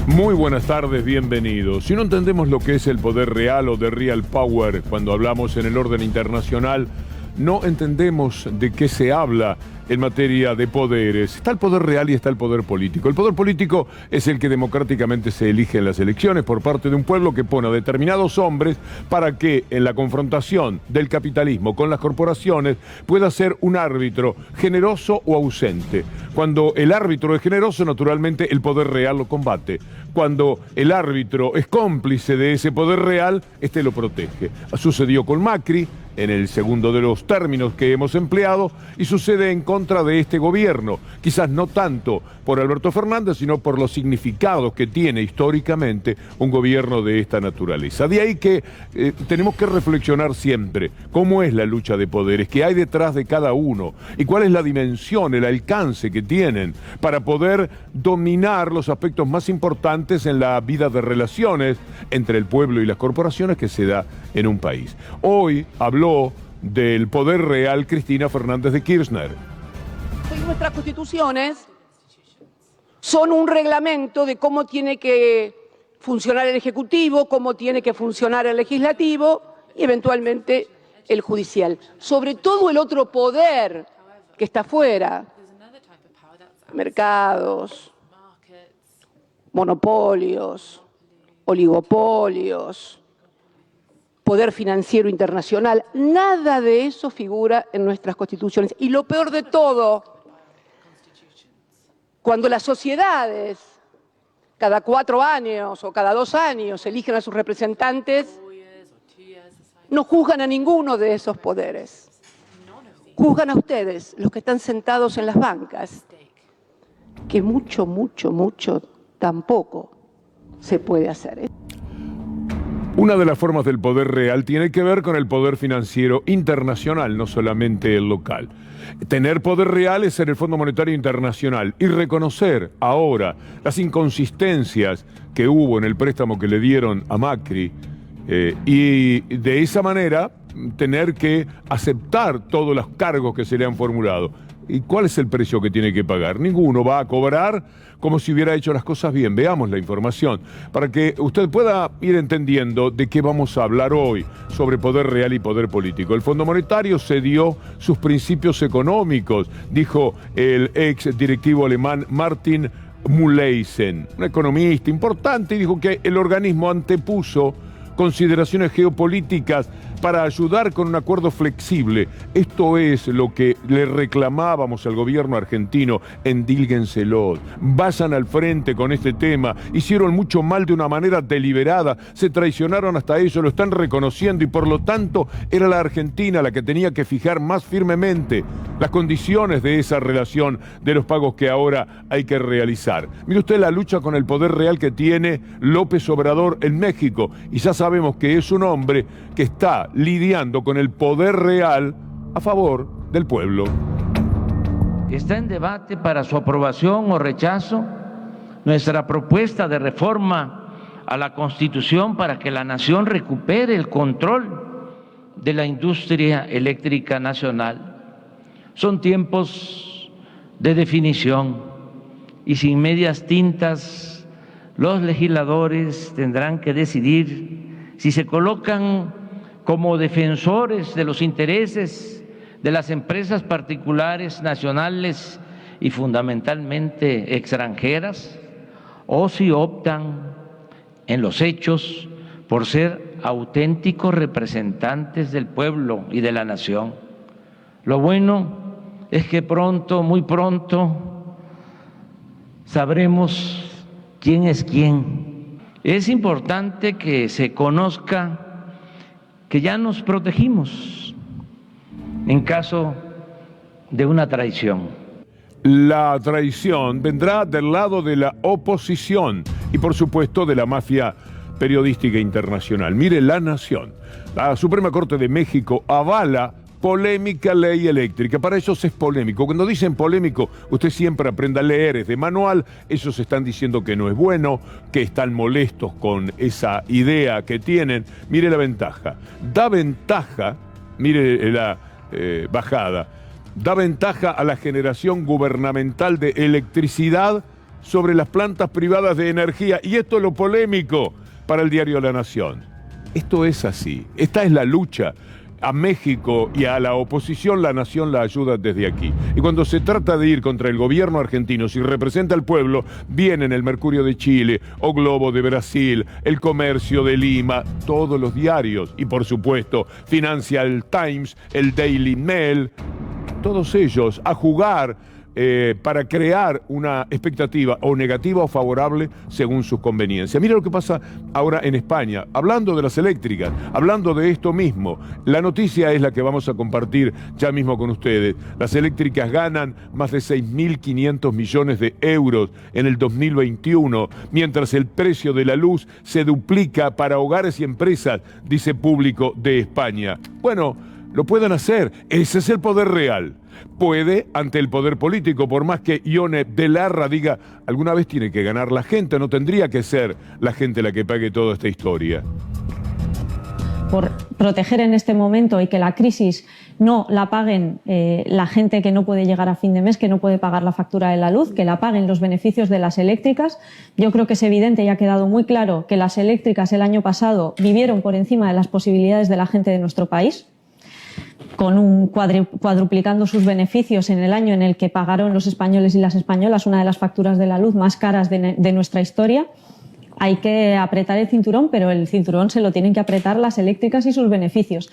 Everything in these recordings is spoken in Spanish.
Muy buenas tardes, bienvenidos. Si no entendemos lo que es el poder real o de real power cuando hablamos en el orden internacional, no entendemos de qué se habla en materia de poderes. Está el poder real y está el poder político. El poder político es el que democráticamente se elige en las elecciones por parte de un pueblo que pone a determinados hombres para que en la confrontación del capitalismo con las corporaciones pueda ser un árbitro generoso o ausente. Cuando el árbitro es generoso, naturalmente el poder real lo combate. Cuando el árbitro es cómplice de ese poder real, este lo protege. Sucedió con Macri en el segundo de los términos que hemos empleado y sucede en contra de este gobierno. Quizás no tanto por Alberto Fernández, sino por los significados que tiene históricamente un gobierno de esta naturaleza. De ahí que tenemos que reflexionar siempre cómo es la lucha de poderes, qué hay detrás de cada uno y cuál es la dimensión, el alcance que tienen para poder dominar los aspectos más importantes en la vida de relaciones entre el pueblo y las corporaciones que se da en un país. Hoy habló del poder real Cristina Fernández de Kirchner. Nuestras constituciones son un reglamento de cómo tiene que funcionar el Ejecutivo, cómo tiene que funcionar el Legislativo y eventualmente el Judicial. Sobre todo el otro poder que está afuera, mercados, monopolios, oligopolios, poder financiero internacional, nada de eso figura en nuestras constituciones. Y lo peor de todo, cuando las sociedades cada 4 años o cada 2 años eligen a sus representantes, no juzgan a ninguno de esos poderes. Juzgan a ustedes, los que están sentados en las bancas, que mucho tampoco se puede hacer. Una de las formas del poder real tiene que ver con el poder financiero internacional, no solamente el local. Tener poder real es ser el Fondo Monetario Internacional y reconocer ahora las inconsistencias que hubo en el préstamo que le dieron a Macri y de esa manera tener que aceptar todos los cargos que se le han formulado. ¿Y cuál es el precio que tiene que pagar? Ninguno va a cobrar como si hubiera hecho las cosas bien. Veamos la información para que usted pueda ir entendiendo de qué vamos a hablar hoy sobre poder real y poder político. El Fondo Monetario cedió sus principios económicos, dijo el ex directivo alemán Martin Mühlhausen, un economista importante, y dijo que el organismo antepuso consideraciones geopolíticas para ayudar con un acuerdo flexible. Esto es lo que le reclamábamos al gobierno argentino. Endílguenselo, vayan al frente con este tema. Hicieron mucho mal de una manera deliberada, se traicionaron hasta ellos, lo están reconociendo y por lo tanto era la Argentina la que tenía que fijar más firmemente las condiciones de esa relación de los pagos que ahora hay que realizar. Mire usted la lucha con el poder real que tiene López Obrador en México y ya sabemos que es un hombre que está lidiando con el poder real a favor del pueblo. Está en debate para su aprobación o rechazo nuestra propuesta de reforma a la Constitución para que la nación recupere el control de la industria eléctrica nacional. Son tiempos de definición y sin medias tintas los legisladores tendrán que decidir si se colocan como defensores de los intereses de las empresas particulares, nacionales y fundamentalmente extranjeras, o si optan en los hechos por ser auténticos representantes del pueblo y de la nación. Lo bueno es que pronto, muy pronto, sabremos quién es quién. Es importante que se conozca que ya nos protegimos en caso de una traición. La traición vendrá del lado de la oposición y por supuesto de la mafia periodística internacional. Mire, La Nación, la Suprema Corte de México avala polémica ley eléctrica. Para ellos es polémico. Cuando dicen polémico, usted siempre aprenda a leer, es de manual. Ellos están diciendo que no es bueno, que están molestos con esa idea que tienen. Mire la ventaja. Da ventaja, mire la bajada, da ventaja a la generación gubernamental de electricidad sobre las plantas privadas de energía. Y esto es lo polémico para el diario La Nación. Esto es así. Esta es la lucha. A México y a la oposición La Nación la ayuda desde aquí. Y cuando se trata de ir contra el gobierno argentino, si representa al pueblo, vienen el Mercurio de Chile, O Globo de Brasil, El Comercio de Lima, todos los diarios. Y por supuesto, Financial Times, el Daily Mail, todos ellos a jugar para crear una expectativa o negativa o favorable según sus conveniencias. Mira lo que pasa ahora en España, hablando de las eléctricas, hablando de esto mismo. La noticia es la que vamos a compartir ya mismo con ustedes. Las eléctricas ganan más de 6.500 millones de euros en el 2021, mientras el precio de la luz se duplica para hogares y empresas, dice Público de España. Bueno, lo pueden hacer, ese es el poder real. Puede ante el poder político, por más que Ione de Larra diga, alguna vez tiene que ganar la gente, no tendría que ser la gente la que pague toda esta historia. Por proteger en este momento y que la crisis no la paguen la gente que no puede llegar a fin de mes, que no puede pagar la factura de la luz, que la paguen los beneficios de las eléctricas. Yo creo que es evidente y ha quedado muy claro que las eléctricas el año pasado vivieron por encima de las posibilidades de la gente de nuestro país, con cuadruplicando sus beneficios en el año en el que pagaron los españoles y las españolas una de las facturas de la luz más caras de nuestra historia. Hay que apretar el cinturón, pero el cinturón se lo tienen que apretar las eléctricas y sus beneficios.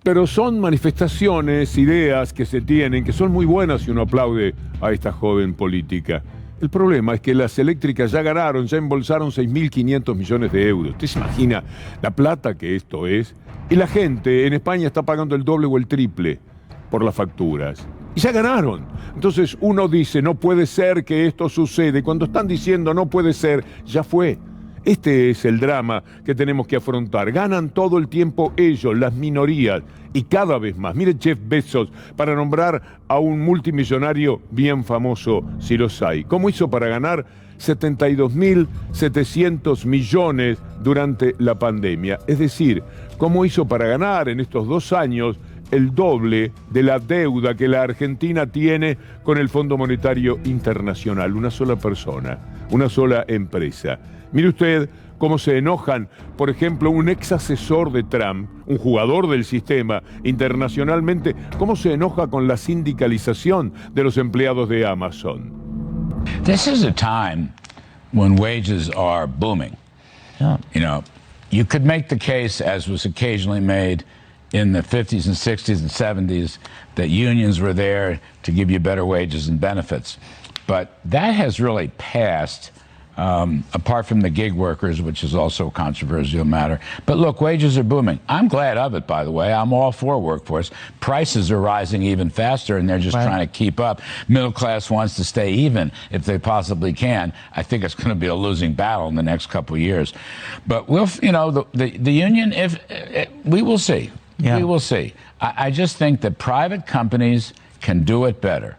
Pero son manifestaciones, ideas que se tienen, que son muy buenas si uno aplaude a esta joven política. El problema es que las eléctricas ya ganaron, ya embolsaron 6.500 millones de euros. ¿Usted se imagina la plata que esto es? Y la gente en España está pagando el doble o el triple por las facturas. Y ya ganaron. Entonces uno dice, no puede ser que esto suceda. Y cuando están diciendo no puede ser, ya fue. Este es el drama que tenemos que afrontar. Ganan todo el tiempo ellos, las minorías, y cada vez más. Mire Jeff Bezos, para nombrar a un multimillonario bien famoso, si los hay. ¿Cómo hizo para ganar 72.700 millones durante la pandemia? Es decir, ¿cómo hizo para ganar en estos 2 años el doble de la deuda que la Argentina tiene con el Fondo Monetario Internacional? Una sola persona, una sola empresa. Mire usted cómo se enojan, por ejemplo, un ex asesor de Trump, un jugador del sistema internacionalmente, cómo se enoja con la sindicalización de los empleados de Amazon. This is a time when wages are booming. Yeah. You know, you could make the case, as was occasionally made in the 50s and 60s and 70s, that unions were there to give you better wages and benefits. But that has really passed. Apart from the gig workers, which is also a controversial matter. But look, wages are booming. I'm glad of it, by the way. I'm all for workforce. Prices are rising even faster, and they're just trying to keep up. Middle class wants to stay even if they possibly can. I think it's going to be a losing battle in the next couple of years. But we'll, you know, the union, we will see. Yeah. We will see. I just think that private companies can do it better.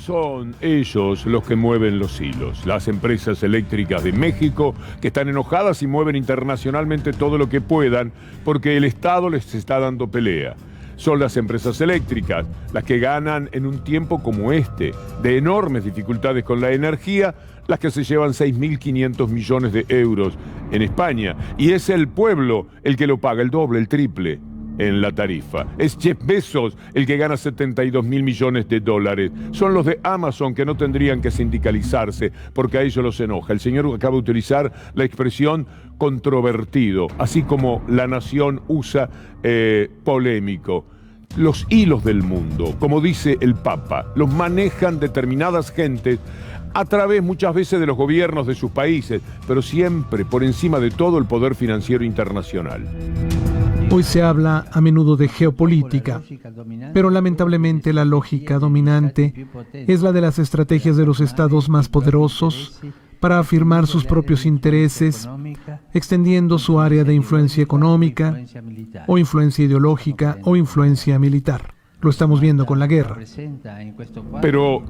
Son ellos los que mueven los hilos, las empresas eléctricas de México, que están enojadas y mueven internacionalmente todo lo que puedan porque el Estado les está dando pelea. Son las empresas eléctricas las que ganan en un tiempo como este, de enormes dificultades con la energía, las que se llevan 6.500 millones de euros en España. Y es el pueblo el que lo paga, el doble, el triple en la tarifa. Es Jeff Bezos el que gana 72.000 millones de dólares. Son los de Amazon que no tendrían que sindicalizarse porque a ellos los enoja. El señor acaba de utilizar la expresión controvertido, así como La Nación usa polémico. Los hilos del mundo, como dice el Papa, los manejan determinadas gentes a través muchas veces de los gobiernos de sus países, pero siempre por encima de todo el poder financiero internacional. Hoy se habla a menudo de geopolítica, pero lamentablemente la lógica dominante es la de las estrategias de los estados más poderosos para afirmar sus propios intereses, extendiendo su área de influencia económica, o influencia ideológica, o influencia militar. Lo estamos viendo con la guerra. Pero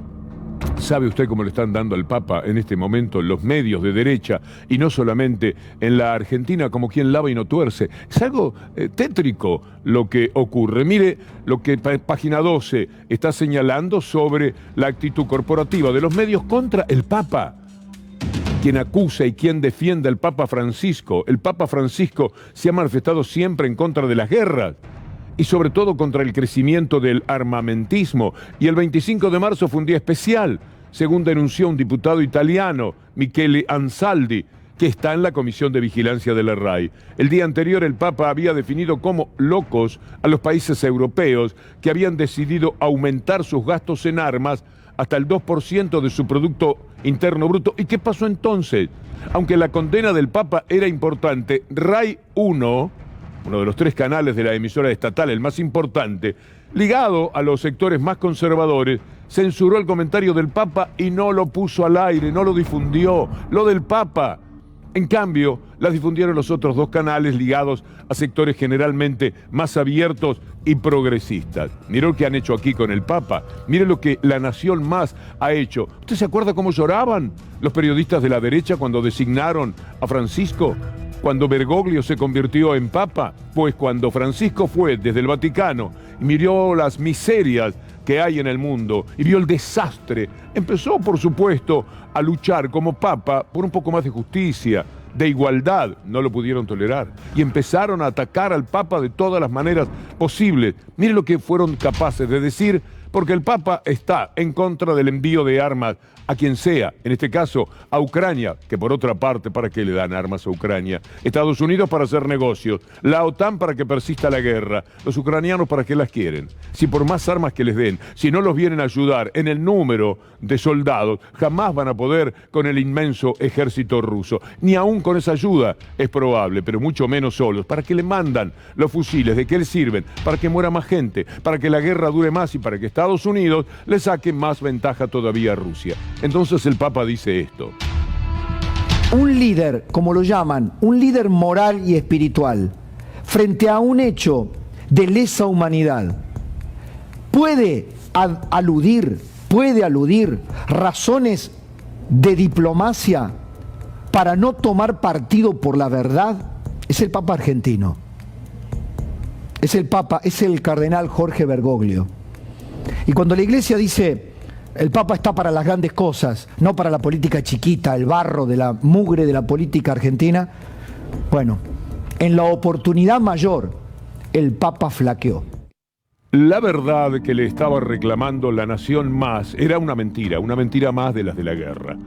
¿sabe usted cómo le están dando al Papa en este momento los medios de derecha? Y no solamente en la Argentina, como quien lava y no tuerce. Es algo tétrico lo que ocurre. Mire lo que Página 12 está señalando sobre la actitud corporativa de los medios contra el Papa. quien acusa y quien defiende al Papa Francisco. El Papa Francisco se ha manifestado siempre en contra de las guerras y sobre todo contra el crecimiento del armamentismo. Y el 25 de marzo fue un día especial, según denunció un diputado italiano, Michele Ansaldi, que está en la Comisión de Vigilancia de la RAI. El día anterior el Papa había definido como locos a los países europeos que habían decidido aumentar sus gastos en armas hasta el 2% de su Producto Interno Bruto. ¿Y qué pasó entonces? Aunque la condena del Papa era importante, RAI 1, uno de los 3 canales de la emisora estatal, el más importante, ligado a los sectores más conservadores, censuró el comentario del Papa y no lo puso al aire, no lo difundió, lo del Papa. En cambio, la difundieron los otros 2 canales ligados a sectores generalmente más abiertos y progresistas. Miró lo que han hecho aquí con el Papa, mire lo que La Nación Más ha hecho. ¿Usted se acuerda cómo lloraban los periodistas de la derecha cuando designaron a Francisco? Cuando Bergoglio se convirtió en Papa, pues cuando Francisco fue desde el Vaticano y miró las miserias que hay en el mundo y vio el desastre, empezó, por supuesto, a luchar como Papa por un poco más de justicia, de igualdad. No lo pudieron tolerar y empezaron a atacar al Papa de todas las maneras posibles. Mire lo que fueron capaces de decir, porque el Papa está en contra del envío de armas a quien sea, en este caso a Ucrania, que por otra parte, ¿para qué le dan armas a Ucrania? Estados Unidos para hacer negocios, la OTAN para que persista la guerra, los ucranianos ¿para qué las quieren? Si por más armas que les den, si no los vienen a ayudar en el número de soldados, jamás van a poder con el inmenso ejército ruso, ni aún con esa ayuda es probable, pero mucho menos solos. ¿Para qué le mandan los fusiles? ¿De qué les sirven? Para que muera más gente, para que la guerra dure más y para que Estados Unidos le saque más ventaja todavía a Rusia. Entonces el Papa dice esto. Un líder, como lo llaman, un líder moral y espiritual, frente a un hecho de lesa humanidad, puede aludir razones de diplomacia para no tomar partido por la verdad. Es el Papa argentino. Es el cardenal Jorge Bergoglio. Y cuando la Iglesia dice el Papa está para las grandes cosas, no para la política chiquita, el barro de la mugre de la política argentina, bueno, en la oportunidad mayor, el Papa flaqueó. La verdad que le estaba reclamando La Nación Más era una mentira más de las de la guerra.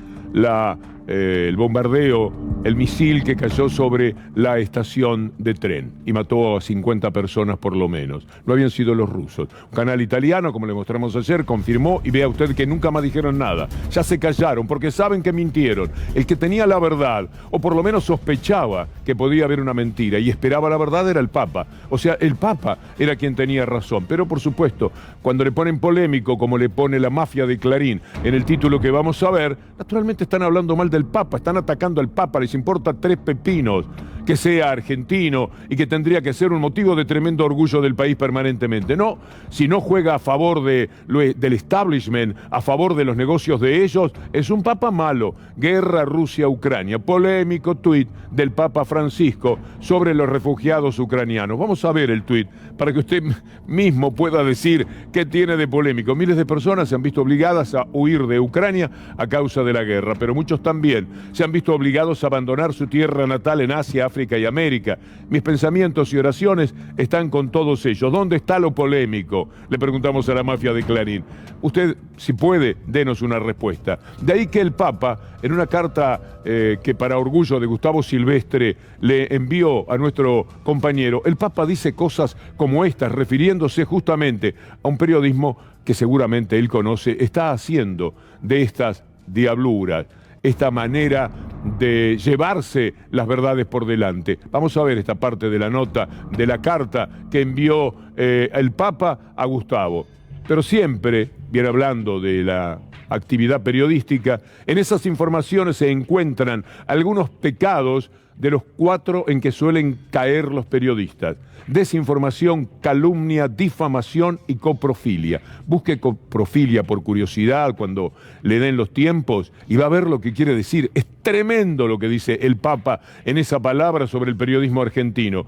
El bombardeo, el misil que cayó sobre la estación de tren y mató a 50 personas por lo menos. No habían sido los rusos. Un canal italiano, como le mostramos ayer, confirmó, y vea usted que nunca más dijeron nada. Ya se callaron porque saben que mintieron. El que tenía la verdad, o por lo menos sospechaba que podía haber una mentira y esperaba la verdad, era el Papa. O sea, el Papa era quien tenía razón. Pero por supuesto, cuando le ponen polémico, como le pone la mafia de Clarín en el título que vamos a ver, naturalmente están hablando mal del Papa, están atacando al Papa, les importa 3 pepinos que sea argentino y que tendría que ser un motivo de tremendo orgullo del país permanentemente. No, si no juega a favor del establishment, a favor de los negocios de ellos, es un Papa malo. Guerra Rusia-Ucrania, polémico tuit del Papa Francisco sobre los refugiados ucranianos. Vamos a ver el tuit para que usted mismo pueda decir qué tiene de polémico. Miles de personas se han visto obligadas a huir de Ucrania a causa de la guerra, pero muchos también se han visto obligados a abandonar su tierra natal en Asia, África y América. Mis pensamientos y oraciones están con todos ellos. ¿Dónde está lo polémico?, le preguntamos a la mafia de Clarín. Usted, si puede, denos una respuesta. De ahí que el Papa, en una carta que para orgullo de Gustavo Silvestre le envió a nuestro compañero, el Papa dice cosas como estas, refiriéndose justamente a un periodismo que seguramente él conoce, está haciendo de estas diabluras, esta manera de llevarse las verdades por delante. Vamos a ver esta parte de la nota, de la carta que envió el Papa a Gustavo. Pero siempre, bien hablando de la actividad periodística, en esas informaciones se encuentran algunos pecados de los 4 en que suelen caer los periodistas: desinformación, calumnia, difamación y coprofilia. Busque coprofilia por curiosidad cuando le den los tiempos y va a ver lo que quiere decir. Es tremendo lo que dice el Papa en esa palabra sobre el periodismo argentino.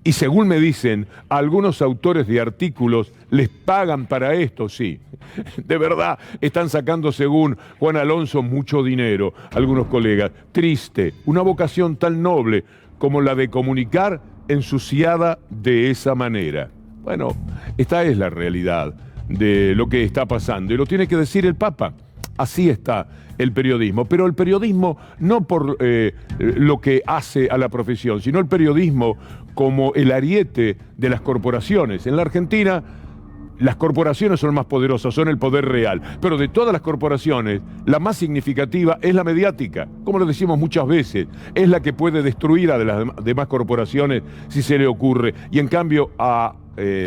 Y según me dicen, a algunos autores de artículos les pagan para esto, sí. De verdad, están sacando, según Juan Alonso, mucho dinero, algunos colegas. Triste, una vocación tan noble como la de comunicar ensuciada de esa manera. Bueno, esta es la realidad de lo que está pasando y lo tiene que decir el Papa. Así está el periodismo, pero el periodismo no por lo que hace a la profesión, sino el periodismo como el ariete de las corporaciones. En la Argentina, las corporaciones son más poderosas, son el poder real, pero de todas las corporaciones, la más significativa es la mediática, como lo decimos muchas veces, es la que puede destruir a las demás corporaciones si se le ocurre, y en cambio a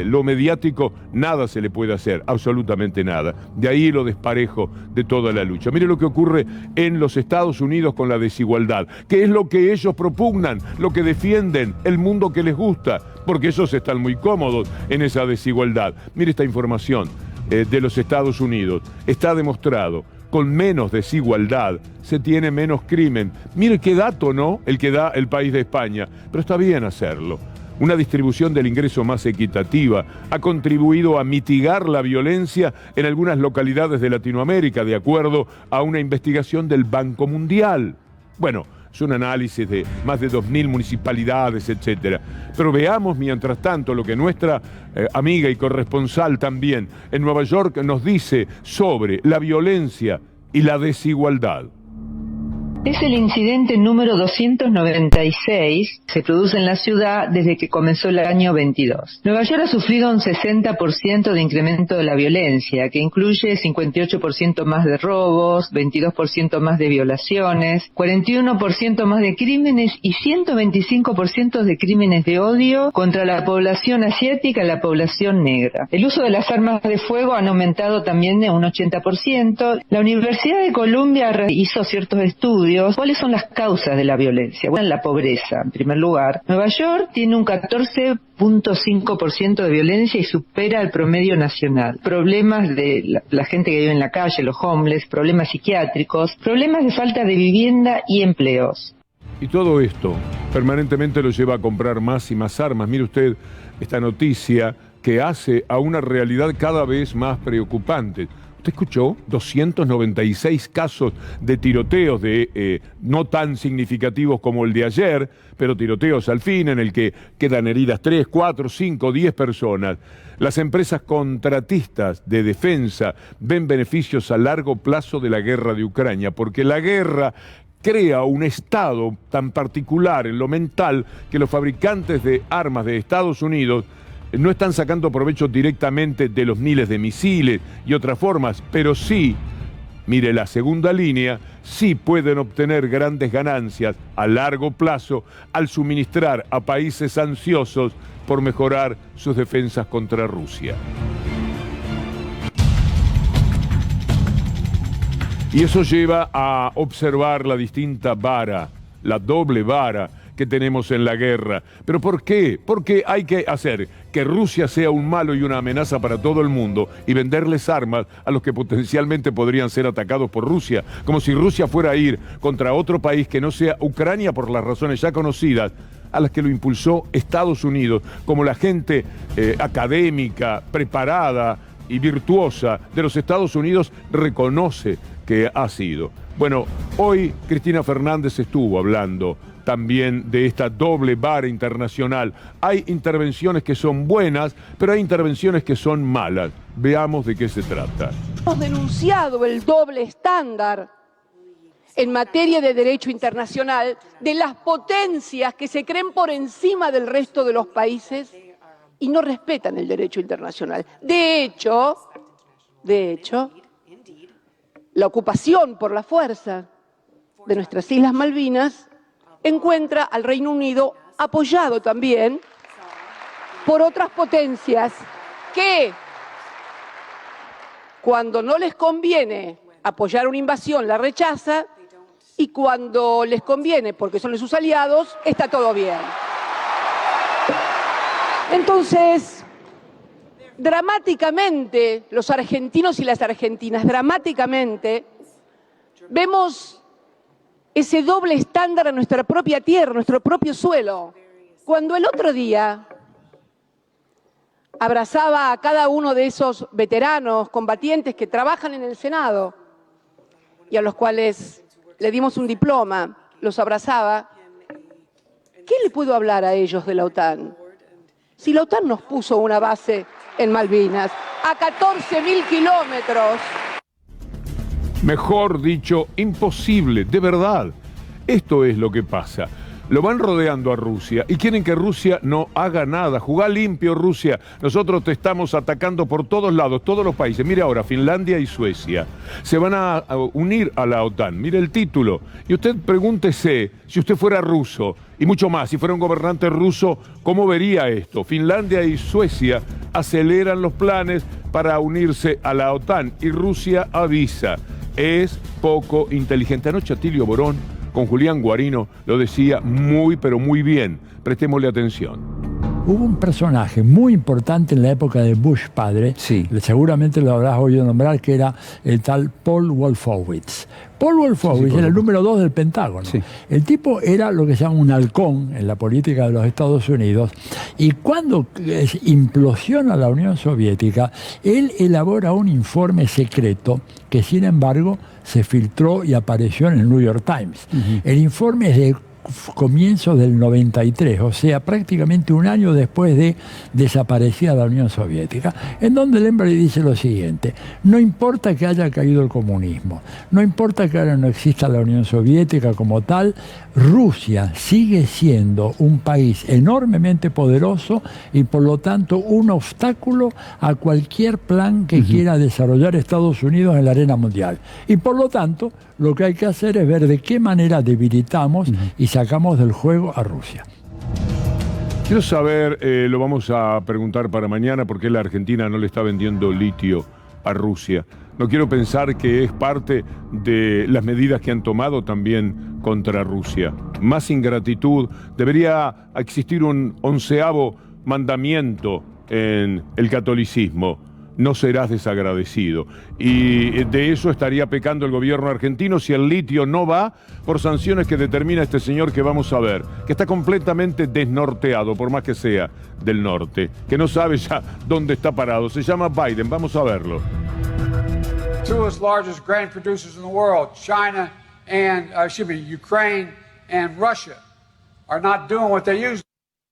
lo mediático nada se le puede hacer, absolutamente nada. De ahí lo desparejo de toda la lucha. Mire lo que ocurre en los Estados Unidos con la desigualdad, que es lo que ellos propugnan, lo que defienden, el mundo que les gusta, porque ellos están muy cómodos en esa desigualdad. Mire esta información de los Estados Unidos. Está demostrado, con menos desigualdad se tiene menos crimen. Mire qué dato, ¿no? El que da el país de España, pero está bien hacerlo. Una distribución del ingreso más equitativa ha contribuido a mitigar la violencia en algunas localidades de Latinoamérica, de acuerdo a una investigación del Banco Mundial. Bueno, es un análisis de más de 2.000 municipalidades, etcétera. Pero veamos, mientras tanto, lo que nuestra amiga y corresponsal también en Nueva York nos dice sobre la violencia y la desigualdad. Es el incidente número 296 que se produce en la ciudad desde que comenzó el año 22. Nueva York ha sufrido un 60% de incremento de la violencia, que incluye 58% más de robos, 22% más de violaciones, 41% más de crímenes y 125% de crímenes de odio contra la población asiática y la población negra. El uso de las armas de fuego han aumentado también de un 80%. La Universidad de Columbia hizo ciertos estudios. ¿Cuáles son las causas de la violencia? Bueno, la pobreza, en primer lugar. Nueva York tiene un 14.5% de violencia y supera el promedio nacional. Problemas de la gente que vive en la calle, los homeless, problemas psiquiátricos, problemas de falta de vivienda y empleos. Y todo esto permanentemente lo lleva a comprar más y más armas. Mire usted esta noticia que hace a una realidad cada vez más preocupante. ¿Usted escuchó? 296 casos de tiroteos no tan significativos como el de ayer, pero tiroteos al fin en el que quedan heridas 3, 4, 5, 10 personas. Las empresas contratistas de defensa ven beneficios a largo plazo de la guerra de Ucrania, porque la guerra crea un estado tan particular en lo mental que los fabricantes de armas de Estados Unidos no están sacando provecho directamente de los miles de misiles y otras formas, pero sí, mire, la segunda línea, sí pueden obtener grandes ganancias a largo plazo al suministrar a países ansiosos por mejorar sus defensas contra Rusia. Y eso lleva a observar la distinta vara, la doble vara que tenemos en la guerra. ¿Pero por qué? Porque hay que hacer que Rusia sea un malo y una amenaza para todo el mundo y venderles armas a los que potencialmente podrían ser atacados por Rusia, como si Rusia fuera a ir contra otro país que no sea Ucrania por las razones ya conocidas, a las que lo impulsó Estados Unidos, como la gente académica, preparada y virtuosa de los Estados Unidos reconoce que ha sido. Bueno, hoy Cristina Fernández estuvo hablando también de esta doble vara internacional. Hay intervenciones que son buenas, pero hay intervenciones que son malas. Veamos de qué se trata. Hemos denunciado el doble estándar en materia de derecho internacional de las potencias que se creen por encima del resto de los países y no respetan el derecho internacional. De hecho, la ocupación por la fuerza de nuestras Islas Malvinas encuentra al Reino Unido apoyado también por otras potencias que, cuando no les conviene apoyar una invasión, la rechaza, y cuando les conviene, porque son sus aliados, está todo bien. Entonces, dramáticamente, los argentinos y las argentinas, dramáticamente, vemos ese doble estándar en nuestra propia tierra, nuestro propio suelo. Cuando el otro día abrazaba a cada uno de esos veteranos combatientes que trabajan en el Senado y a los cuales le dimos un diploma, los abrazaba, ¿qué le puedo hablar a ellos de la OTAN? Si la OTAN nos puso una base en Malvinas, a 14.000 kilómetros. Mejor dicho, imposible, de verdad. Esto es lo que pasa. Lo van rodeando a Rusia y quieren que Rusia no haga nada. Jugá limpio, Rusia. Nosotros te estamos atacando por todos lados, todos los países. Mire ahora, Finlandia y Suecia se van a unir a la OTAN. Mire el título. Y usted pregúntese, si usted fuera ruso, y mucho más, si fuera un gobernante ruso, ¿cómo vería esto? Finlandia y Suecia aceleran los planes para unirse a la OTAN y Rusia avisa. Es poco inteligente. Anoche Atilio Borón con Julián Guarino lo decía muy, pero muy bien. Prestémosle atención. Hubo un personaje muy importante en la época de Bush padre, Sí. seguramente lo habrás oído nombrar, que era el tal Paul Wolfowitz. Paul Wolfowitz era el número 2 del Pentágono. Sí. El tipo era lo que se llama un halcón en la política de los Estados Unidos, y cuando implosiona la Unión Soviética, él elabora un informe secreto que, sin embargo, se filtró y apareció en el New York Times. El informe es de comienzos del 93, o sea, prácticamente un año después de desaparecida la Unión Soviética, en donde el hombre dice lo siguiente: no importa que haya caído el comunismo, no importa que ahora no exista la Unión Soviética como tal, Rusia sigue siendo un país enormemente poderoso y por lo tanto un obstáculo a cualquier plan que quiera desarrollar Estados Unidos en la arena mundial. Y por lo tanto, lo que hay que hacer es ver de qué manera debilitamos y sacamos del juego a Rusia. Quiero saber, lo vamos a preguntar para mañana, por qué la Argentina no le está vendiendo litio a Rusia. No quiero pensar que es parte de las medidas que han tomado también contra Rusia. Más ingratitud. Debería existir un 11º mandamiento en el catolicismo: no serás desagradecido. Y de eso estaría pecando el gobierno argentino si el litio no va por sanciones que determina este señor que vamos a ver, que está completamente desnorteado, por más que sea del norte, que no sabe ya dónde está parado. Se llama Biden, vamos a verlo. Two of the largest grain producers in the world, China and, Ukraine and Russia, are not doing what they used to.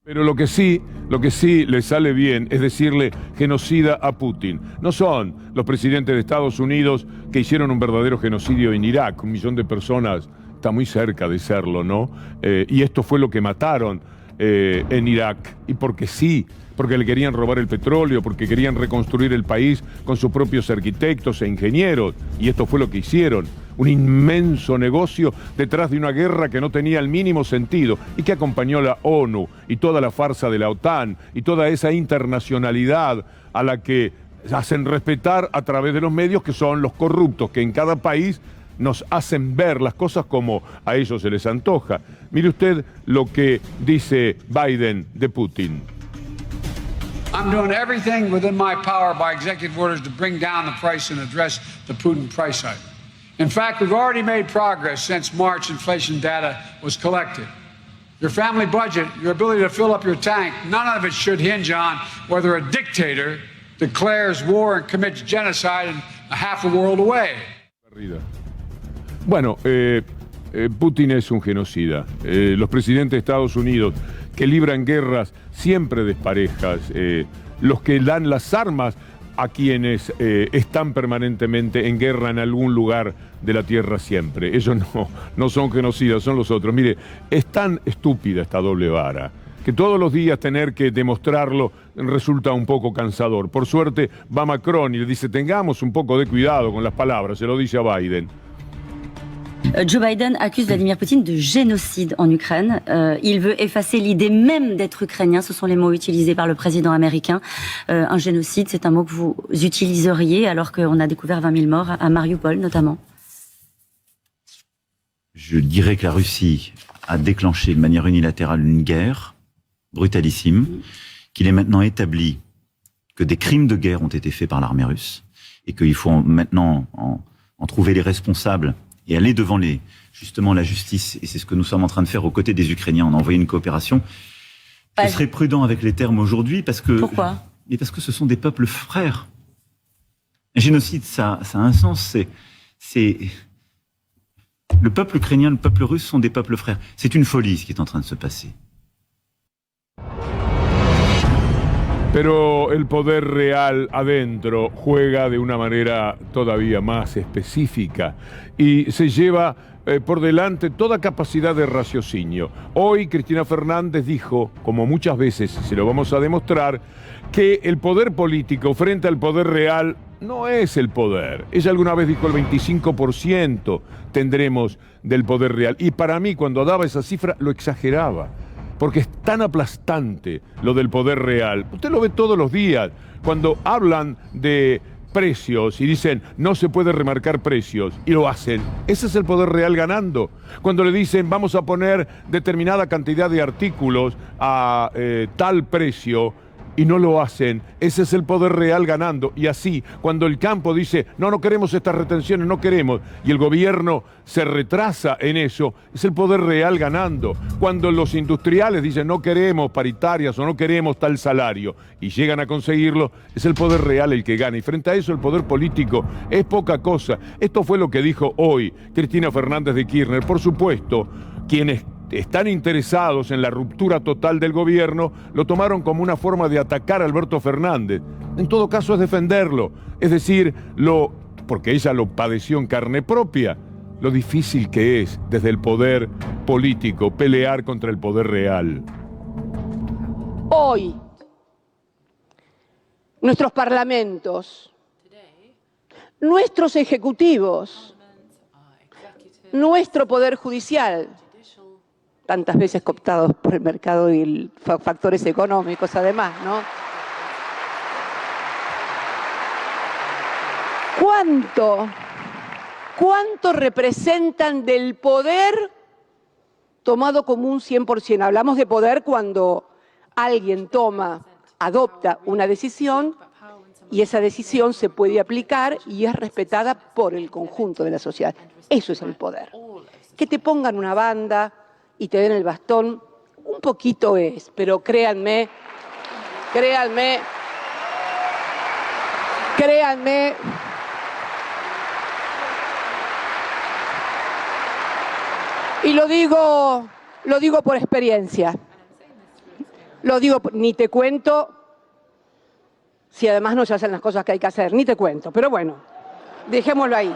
Pero lo que sí le sale bien es decirle genocida a Putin. No son los presidentes de Estados Unidos que hicieron un verdadero genocidio en Irak. 1 millón de personas está muy cerca de serlo, ¿no? Y esto fue lo que mataron en Irak. Y porque sí, porque le querían robar el petróleo, porque querían reconstruir el país con sus propios arquitectos e ingenieros. Y esto fue lo que hicieron. Un inmenso negocio detrás de una guerra que no tenía el mínimo sentido y que acompañó la ONU y toda la farsa de la OTAN y toda esa internacionalidad a la que hacen respetar a través de los medios, que son los corruptos que en cada país nos hacen ver las cosas como a ellos se les antoja. Mire usted lo que dice Biden de Putin. I'm doing everything within my power by executive orders to bring down the price and address the Putin price hike. In fact, we've already made progress since March inflation data was collected. Your family budget, your ability to fill up your tank, none of it should hinge on whether a dictator declares war and commits genocide in half a world away. Bueno, Putin es un genocida. Los presidentes de Estados Unidos que libran guerras siempre desparejas, los que dan las armas a quienes están permanentemente en guerra en algún lugar de la tierra siempre. Ellos no son genocidas, son los otros. Mire, es tan estúpida esta doble vara que todos los días tener que demostrarlo resulta un poco cansador. Por suerte va Macron y le dice: tengamos un poco de cuidado con las palabras, se lo dice a Biden. Joe Biden accuse Vladimir Poutine de génocide en Ukraine. Il veut effacer l'idée même d'être ukrainien. Ce sont les mots utilisés par le président américain. Un génocide, c'est un mot que vous utiliseriez alors qu'on a découvert 20 000 morts à Mariupol notamment. Je dirais que la Russie a déclenché de manière unilatérale une guerre brutalissime, qu'il est maintenant établi que des crimes de guerre ont été faits par l'armée russe et qu'il faut maintenant en trouver les responsables et aller devant justement la justice. Et c'est ce que nous sommes en train de faire aux côtés des Ukrainiens. On a envoyé une coopération Je serai prudent avec les termes aujourd'hui parce que... Pourquoi? Mais parce que ce sont des peuples frères. Un génocide, ça a un sens, c'est... Le peuple ukrainien, le peuple russe sont des peuples frères. C'est une folie ce qui est en train de se passer. Pero el poder real adentro juega de una manera todavía más específica y se lleva por delante toda capacidad de raciocinio. Hoy Cristina Fernández dijo, como muchas veces se lo vamos a demostrar, que el poder político frente al poder real no es el poder. Ella alguna vez dijo el 25% tendremos del poder real. Y para mí, cuando daba esa cifra, lo exageraba. Porque es tan aplastante lo del poder real. Usted lo ve todos los días. Cuando hablan de precios y dicen no se puede remarcar precios y lo hacen, ese es el poder real ganando. Cuando le dicen vamos a poner determinada cantidad de artículos a tal precio y no lo hacen, ese es el poder real ganando. Y así, cuando el campo dice no queremos estas retenciones, no queremos, y el gobierno se retrasa en eso, es el poder real ganando. Cuando los industriales dicen no queremos paritarias o no queremos tal salario y llegan a conseguirlo, es el poder real el que gana. Y frente a eso el poder político es poca cosa. Esto fue lo que dijo hoy Cristina Fernández de Kirchner. Por supuesto, quienes están interesados en la ruptura total del gobierno, lo tomaron como una forma de atacar a Alberto Fernández. En todo caso es defenderlo, es decir, porque ella lo padeció en carne propia, lo difícil que es desde el poder político pelear contra el poder real. Hoy, nuestros parlamentos, nuestros ejecutivos, nuestro poder judicial, tantas veces cooptados por el mercado y factores económicos además, ¿no? ¿Cuánto representan del poder tomado como un 100%? Hablamos de poder cuando alguien adopta una decisión y esa decisión se puede aplicar y es respetada por el conjunto de la sociedad. Eso es el poder. Que te pongan una banda y te den el bastón, un poquito es, pero créanme, y lo digo por experiencia, ni te cuento si además no se hacen las cosas que hay que hacer, ni te cuento, pero bueno, dejémoslo ahí.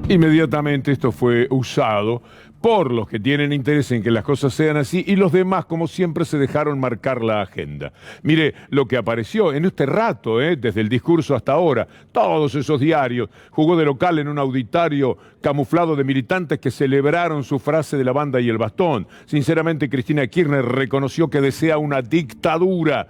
Inmediatamente esto fue usado por los que tienen interés en que las cosas sean así y los demás, como siempre, se dejaron marcar la agenda. Mire lo que apareció en este rato, desde el discurso hasta ahora, todos esos diarios, jugó de local en un auditorio camuflado de militantes que celebraron su frase de la banda y el bastón. Sinceramente, Cristina Kirchner reconoció que desea una dictadura.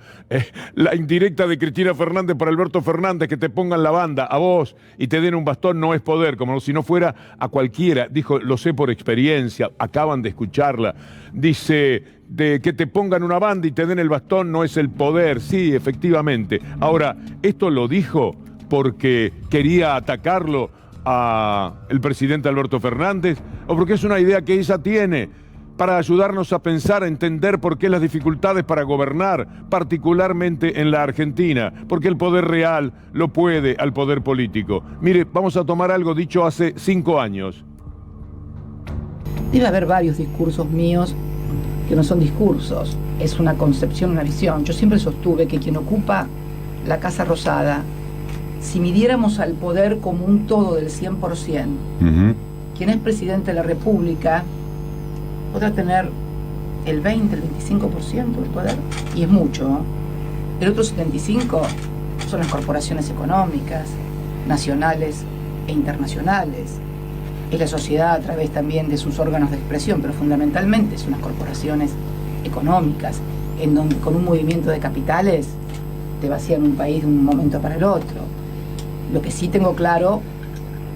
La indirecta de Cristina Fernández para Alberto Fernández, que te pongan la banda a vos y te den un bastón, no es poder, como si no fuera a cualquiera. Dijo, lo sé por experiencia. Acaban de escucharla. Dice, de que te pongan una banda y te den el bastón no es el poder. Sí, efectivamente. Ahora, esto lo dijo porque quería atacarlo al presidente Alberto Fernández o porque es una idea que ella tiene para ayudarnos a pensar, a entender por qué las dificultades para gobernar, particularmente en la Argentina, porque el poder real lo puede al poder político. Mire, vamos a tomar algo dicho hace 5 años. Debe haber varios discursos míos que no son discursos, es una concepción, una visión. Yo siempre sostuve que quien ocupa la Casa Rosada, si midiéramos al poder como un todo del 100%, quien es presidente de la República podrá tener el 20, el 25% del poder, y es mucho, ¿no? El otro 75% son las corporaciones económicas, nacionales e internacionales. Es la sociedad a través también de sus órganos de expresión, pero fundamentalmente son las corporaciones económicas, en donde con un movimiento de capitales te vacían un país de un momento para el otro. Lo que sí tengo claro,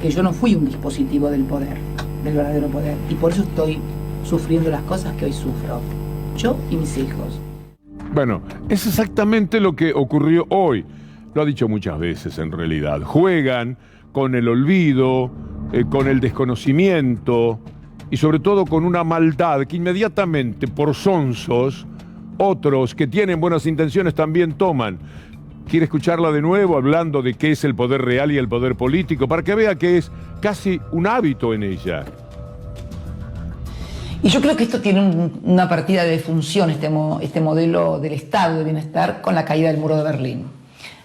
que yo no fui un dispositivo del poder, del verdadero poder, y por eso estoy sufriendo las cosas que hoy sufro, yo y mis hijos. Bueno, es exactamente lo que ocurrió hoy. Lo ha dicho muchas veces en realidad. Juegan con el olvido, con el desconocimiento, y sobre todo con una maldad que inmediatamente por sonsos, otros que tienen buenas intenciones también toman. ¿Quiere escucharla de nuevo hablando de qué es el poder real y el poder político? Para que vea que es casi un hábito en ella. Y yo creo que esto tiene una partida de función, este modelo del Estado de bienestar, con la caída del muro de Berlín.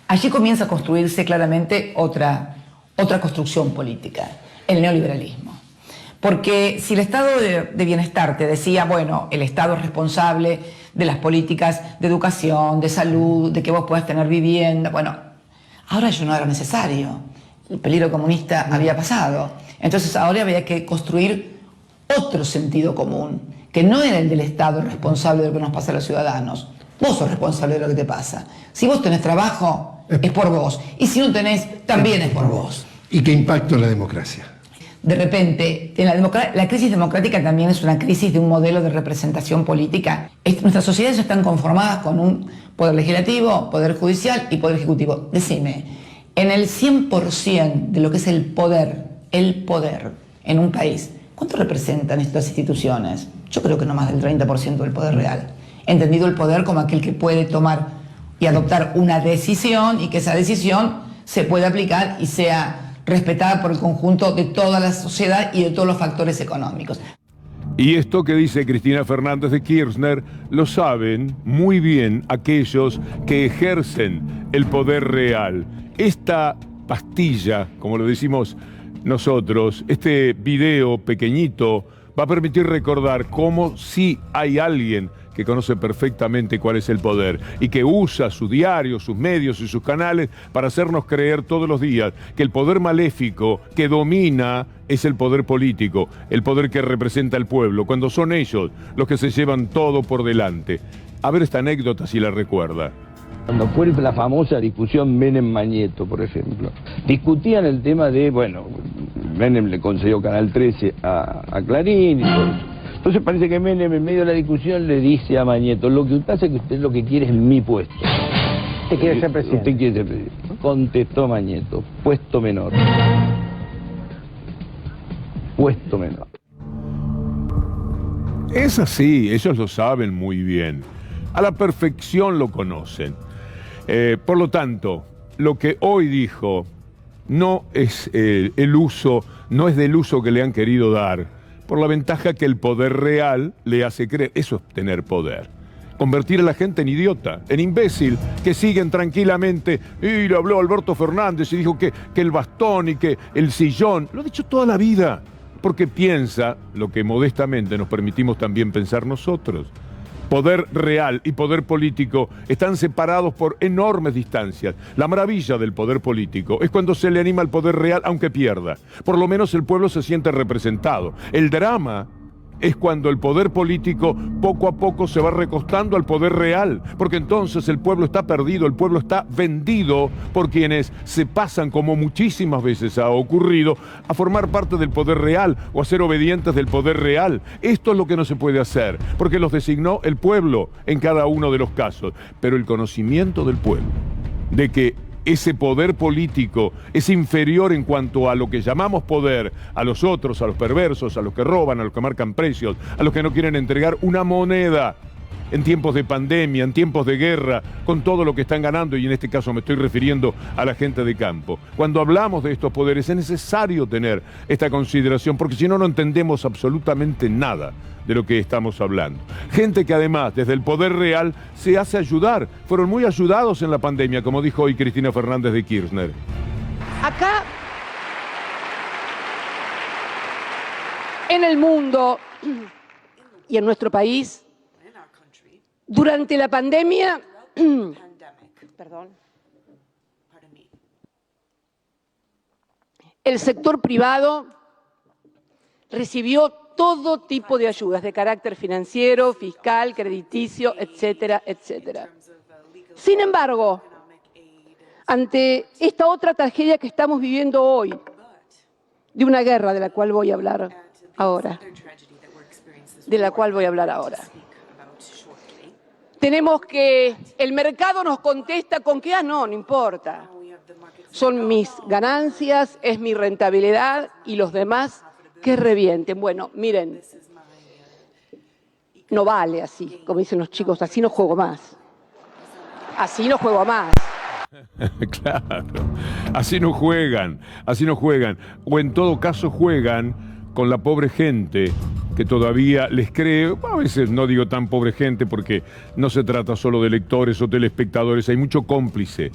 Allí comienza a construirse claramente otra construcción política, el neoliberalismo. Porque si el Estado de bienestar te decía, bueno, el Estado es responsable de las políticas de educación, de salud, de que vos puedas tener vivienda, bueno, ahora ya no era necesario. El peligro comunista había pasado. Entonces ahora había que construir otro sentido común, que no era el del Estado responsable de lo que nos pasa a los ciudadanos. Vos sos responsable de lo que te pasa. Si vos tenés trabajo, es por vos. Y si no tenés, también es por vos. ¿Y qué impacto en la democracia? De repente, la crisis democrática también es una crisis de un modelo de representación política. Nuestras sociedades están conformadas con un poder legislativo, poder judicial y poder ejecutivo. Decime, en el 100% de lo que es el poder en un país, ¿cuánto representan estas instituciones? Yo creo que no más del 30% del poder real. Entendido el poder como aquel que puede tomar y adoptar una decisión y que esa decisión se pueda aplicar y sea respetada por el conjunto de toda la sociedad y de todos los factores económicos. Y esto que dice Cristina Fernández de Kirchner lo saben muy bien aquellos que ejercen el poder real. Esta pastilla, como lo decimos nosotros, este video pequeñito va a permitir recordar cómo sí hay alguien que conoce perfectamente cuál es el poder y que usa su diario, sus medios y sus canales para hacernos creer todos los días que el poder maléfico que domina es el poder político, el poder que representa al pueblo, cuando son ellos los que se llevan todo por delante. A ver esta anécdota si la recuerda. Cuando fue la famosa discusión Menem-Mañeto, por ejemplo, discutían el tema de, bueno, Menem le concedió Canal 13 a Clarín y todo eso. Entonces parece que Menem en medio de la discusión le dice a Mañeto, lo que pasa es que usted lo que quiere es mi puesto. ¿Usted quiere ser presidente? Usted quiere ser presidente. Contestó Mañeto, puesto menor. Puesto menor. Es así, ellos lo saben muy bien. A la perfección lo conocen. Por lo tanto, lo que hoy dijo no es el uso, no es del uso que le han querido dar, por la ventaja que el poder real le hace creer. Eso es tener poder. Convertir a la gente en idiota, en imbécil, que siguen tranquilamente. Y le habló Alberto Fernández y dijo que el bastón y que el sillón. Lo ha dicho toda la vida, porque piensa lo que modestamente nos permitimos también pensar nosotros. Poder real y poder político están separados por enormes distancias. La maravilla del poder político es cuando se le anima al poder real aunque pierda. Por lo menos el pueblo se siente representado. El drama es cuando el poder político poco a poco se va recostando al poder real, porque entonces el pueblo está perdido, el pueblo está vendido por quienes se pasan, como muchísimas veces ha ocurrido, a formar parte del poder real o a ser obedientes del poder real. Esto es lo que no se puede hacer, porque los designó el pueblo en cada uno de los casos. Pero el conocimiento del pueblo de que ese poder político es inferior en cuanto a lo que llamamos poder a los otros, a los perversos, a los que roban, a los que marcan precios, a los que no quieren entregar una moneda en tiempos de pandemia, en tiempos de guerra, con todo lo que están ganando, y en este caso me estoy refiriendo a la gente de campo. Cuando hablamos de estos poderes es necesario tener esta consideración, porque si no, no entendemos absolutamente nada de lo que estamos hablando. Gente que además, desde el poder real, se hace ayudar. Fueron muy ayudados en la pandemia, como dijo hoy Cristina Fernández de Kirchner. Acá, en el mundo y en nuestro país, durante la pandemia, el sector privado recibió todo tipo de ayudas de carácter financiero, fiscal, crediticio, etcétera, etcétera. Sin embargo, ante esta otra tragedia que estamos viviendo hoy, de una guerra de la cual voy a hablar ahora, tenemos que el mercado nos contesta con que, no importa, son mis ganancias, es mi rentabilidad y los demás que revienten. Bueno, miren, no vale así, como dicen los chicos, así no juego más. Así no juego más. Claro, así no juegan, así no juegan. O en todo caso juegan con la pobre gente que todavía les cree. A veces no digo tan pobre gente porque no se trata solo de lectores o telespectadores, hay mucho cómplice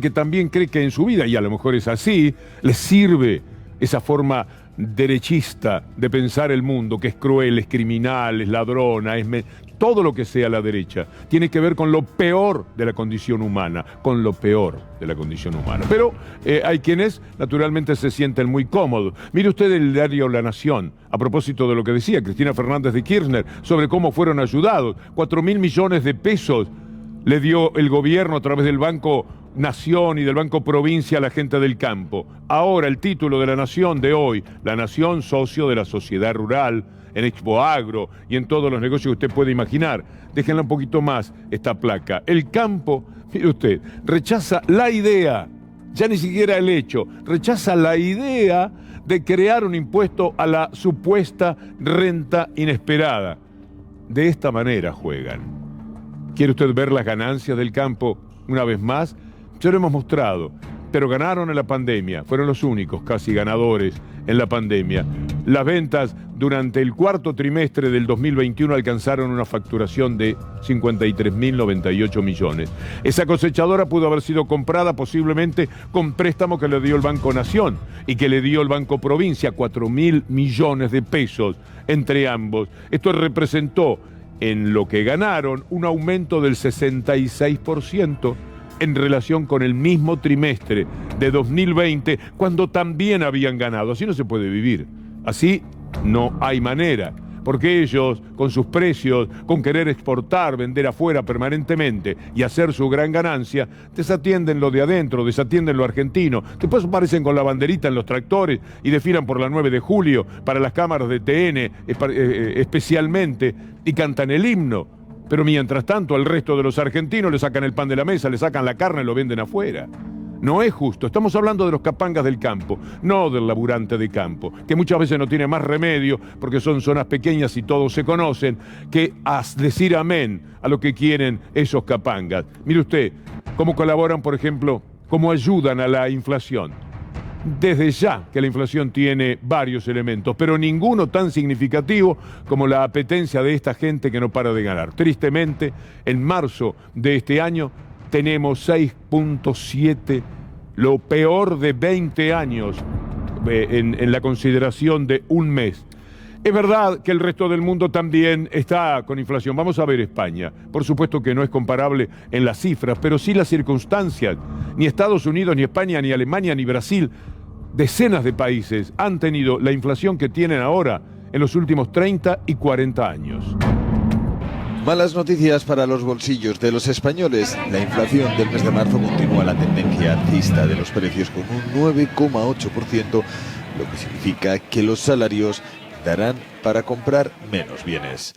que también cree que en su vida, y a lo mejor es así, les sirve esa forma derechista de pensar el mundo, que es cruel, es criminal, es ladrona, todo lo que sea la derecha, tiene que ver con lo peor de la condición humana, con lo peor de la condición humana. Pero hay quienes naturalmente se sienten muy cómodos. Mire usted el diario La Nación, a propósito de lo que decía Cristina Fernández de Kirchner, sobre cómo fueron ayudados. 4.000 millones de pesos le dio el gobierno a través del Banco Nación y del Banco Provincia a la gente del campo. Ahora el título de La Nación de hoy, La Nación, socio de la sociedad rural, en Expo Agro y en todos los negocios que usted puede imaginar. Déjenla un poquito más esta placa. El campo, mire usted, rechaza la idea, ya ni siquiera el hecho, rechaza la idea de crear un impuesto a la supuesta renta inesperada. De esta manera juegan. ¿Quiere usted ver las ganancias del campo una vez más? Ya lo hemos mostrado, pero ganaron en la pandemia, fueron los únicos casi ganadores en la pandemia. Las ventas durante el cuarto trimestre del 2021 alcanzaron una facturación de 53.098 millones. Esa cosechadora pudo haber sido comprada posiblemente con préstamo que le dio el Banco Nación y que le dio el Banco Provincia, 4.000 millones de pesos entre ambos. Esto representó en lo que ganaron un aumento del 66% en relación con el mismo trimestre de 2020, cuando también habían ganado. Así no se puede vivir, así no hay manera, porque ellos, con sus precios, con querer exportar, vender afuera permanentemente y hacer su gran ganancia, desatienden lo de adentro, desatienden lo argentino. Después aparecen con la banderita en los tractores y desfilan por la 9 de julio para las cámaras de TN especialmente y cantan el himno. Pero mientras tanto al resto de los argentinos le sacan el pan de la mesa, le sacan la carne y lo venden afuera. No es justo. Estamos hablando de los capangas del campo, no del laburante de campo, que muchas veces no tiene más remedio, porque son zonas pequeñas y todos se conocen, que decir amén a lo que quieren esos capangas. Mire usted cómo colaboran, por ejemplo, cómo ayudan a la inflación. Desde ya que la inflación tiene varios elementos, pero ninguno tan significativo como la apetencia de esta gente que no para de ganar. Tristemente, en marzo de este año tenemos 6.7, lo peor de 20 años en la consideración de un mes. Es verdad que el resto del mundo también está con inflación. Vamos a ver España. Por supuesto que no es comparable en las cifras, pero sí las circunstancias. Ni Estados Unidos, ni España, ni Alemania, ni Brasil, decenas de países han tenido la inflación que tienen ahora en los últimos 30 y 40 años. Malas noticias para los bolsillos de los españoles. La inflación del mes de marzo continúa la tendencia alcista de los precios con un 9,8%, lo que significa que los salarios darán para comprar menos bienes.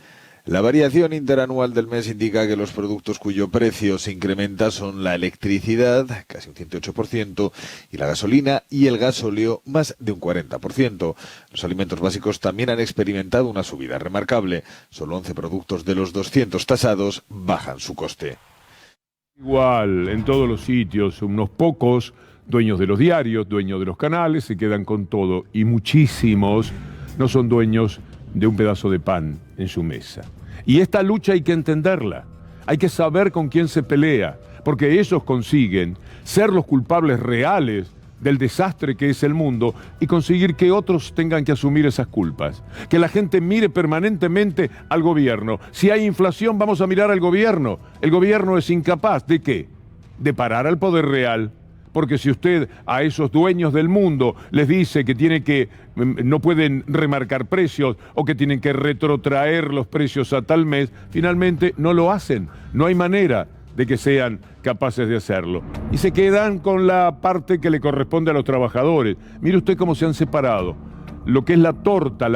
La variación interanual del mes indica que los productos cuyo precio se incrementa son la electricidad, casi un 108%, y la gasolina y el gasóleo, más de un 40%. Los alimentos básicos también han experimentado una subida remarcable. Solo 11 productos de los 200 tasados bajan su coste. Igual, en todos los sitios, unos pocos dueños de los diarios, dueños de los canales, se quedan con todo, y muchísimos no son dueños de un pedazo de pan en su mesa. Y esta lucha hay que entenderla, hay que saber con quién se pelea, porque ellos consiguen ser los culpables reales del desastre que es el mundo y conseguir que otros tengan que asumir esas culpas. Que la gente mire permanentemente al gobierno. Si hay inflación, vamos a mirar al gobierno. El gobierno es incapaz ¿de qué? De parar al poder real. Porque si usted a esos dueños del mundo les dice que no pueden remarcar precios o que tienen que retrotraer los precios a tal mes, finalmente no lo hacen. No hay manera de que sean capaces de hacerlo. Y se quedan con la parte que le corresponde a los trabajadores. Mire usted cómo se han separado. Lo que es la torta,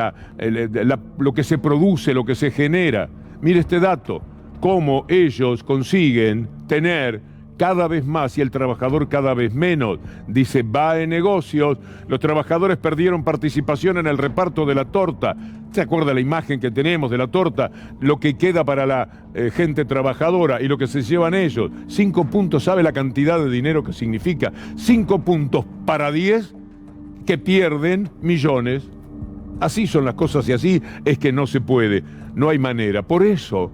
lo que se produce, lo que se genera. Mire este dato, cómo ellos consiguen tener cada vez más y el trabajador cada vez menos. Dice BAE Negocios, los trabajadores perdieron participación en el reparto de la torta. ¿Se acuerda la imagen que tenemos de la torta? Lo que queda para la gente trabajadora y lo que se llevan ellos. 5 puntos, ¿sabe la cantidad de dinero que significa? 5 puntos para 10 que pierden millones. Así son las cosas y así es que no se puede, no hay manera. Por eso,